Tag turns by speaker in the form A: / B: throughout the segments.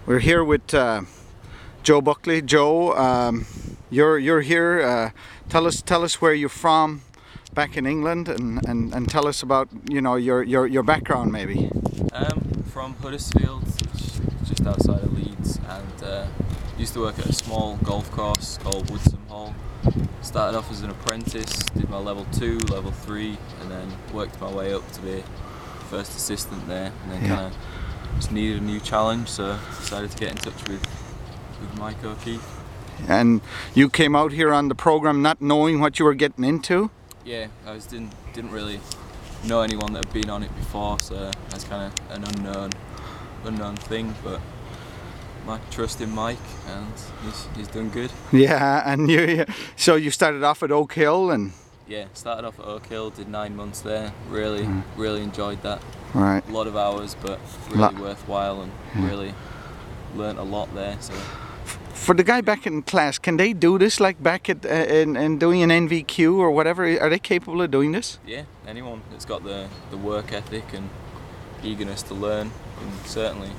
A: We're here with Joe Buckley. Joe, you're here. Tell us where you're from, back in England, and tell us about your background maybe.
B: From Huddersfield, just outside of Leeds, and used to work at a small golf course called Woodson Hall. Started off as an apprentice, did my level 2, level 3, and then worked my way up to be first assistant there, and then kind of just needed a new challenge, so decided to get in touch with Mike O'Keefe.
A: And you came out here on the program not knowing what you were getting into?
B: Yeah, I didn't really know anyone that had been on it before, so that's kind of an unknown thing, but my trust in Mike, and he's done good.
A: Yeah, and so you started off at Oak Hill, and
B: yeah, started off at Oak Hill, did 9 months there. Really enjoyed that.
A: Right.
B: A lot of hours, but really worthwhile, and really learnt a lot there. So.
A: For the guy back in class, can they do this like back at in doing an NVQ or whatever? Are they capable of doing this?
B: Yeah, anyone that's got the work ethic and eagerness to learn can certainly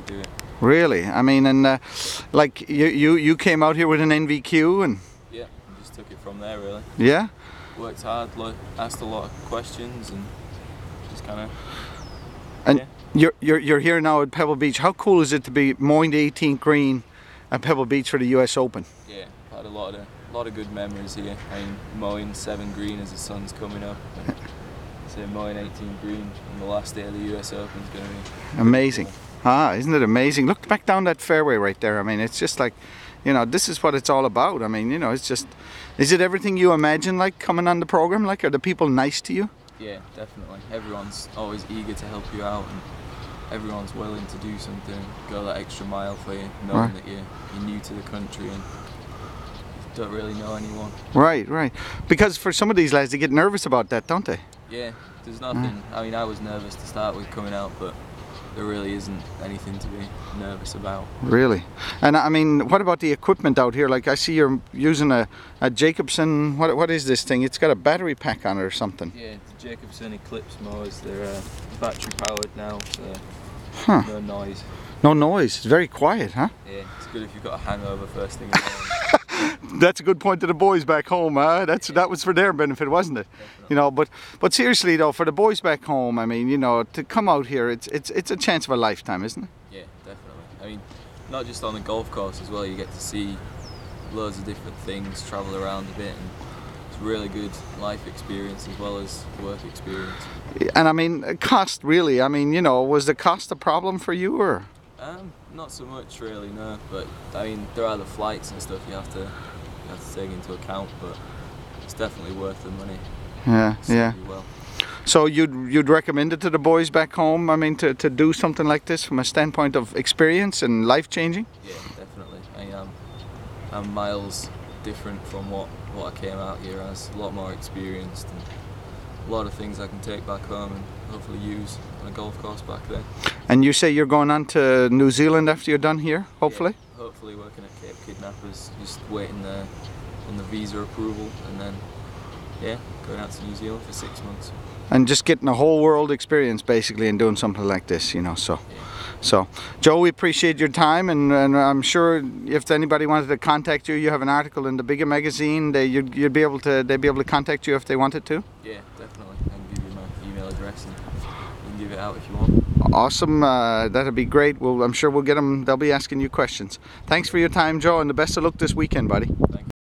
B: do it.
A: Really? I mean, and like you came out here with an NVQ, and
B: yeah, and just took it from there really.
A: Yeah.
B: Worked hard, asked a lot of questions, and just kind of.
A: And yeah. You're here now at Pebble Beach. How cool is it to be mowing the 18th green at Pebble Beach for the US Open?
B: Yeah, I've had a lot of good memories here. I mean, mowing 7 green as the sun's coming up, and so mowing 18 green on the last day of the US Open is going to be
A: amazing.
B: Cool.
A: Ah, isn't it amazing? Look back down that fairway right there. I mean, it's just like, this is what it's all about. I mean, it's just, is it everything you imagine, like, coming on the program? Like, are the people nice to you?
B: Yeah, definitely. Everyone's always eager to help you out, and everyone's willing to do something, go that extra mile for you, knowing that you're new to the country and don't really know anyone.
A: Right. Because for some of these lads, they get nervous about that, don't they?
B: Yeah, there's nothing. I mean, I was nervous to start with coming out, but there really isn't anything to be nervous about. Really?
A: And I mean, what about the equipment out here? Like, I see you're using a Jacobson, what is this thing? It's got a battery pack on it or something.
B: Yeah, the Jacobson Eclipse mowers. They're battery powered now, so no noise.
A: No noise, it's very quiet, huh?
B: Yeah, it's good if you've got a hangover first thing in the morning.
A: That's a good point to the boys back home, huh? That was for their benefit, wasn't it?
B: Definitely.
A: But seriously though, for the boys back home, I mean, to come out here, it's a chance of a lifetime, isn't it?
B: Yeah, definitely. I mean, not just on the golf course as well. You get to see loads of different things, travel around a bit, and it's a really good life experience as well as work experience.
A: And I mean, cost really. I mean, was the cost a problem for you, or?
B: Not so much really, no. But I mean, there are the flights and stuff you have to take into account, but it's definitely worth the money.
A: Yeah.
B: Well.
A: So you'd recommend it to the boys back home? I mean, to do something like this from a standpoint of experience and life changing?
B: Yeah, definitely. I mean, I'm miles different from what I came out here as. A lot more experienced, and a lot of things I can take back home and hopefully use on a golf course back there.
A: And you say you're going on to New Zealand after you're done here, hopefully?
B: Yeah, hopefully working at Cape Kidnappers, just waiting there on the visa approval, and then going out to New Zealand for 6 months.
A: And just getting a whole world experience basically and doing something like this, so.
B: Yeah.
A: So, Joe, we appreciate your time, and I'm sure if anybody wanted to contact you, you have an article in the bigger magazine. They'd be able to contact you if they wanted to.
B: Yeah, definitely. I can give you my email address and you can give it out if you want.
A: Awesome, that'd be great. I'm sure we'll get them. They'll be asking you questions. Thanks for your time, Joe, and the best of luck this weekend, buddy.
B: Thanks.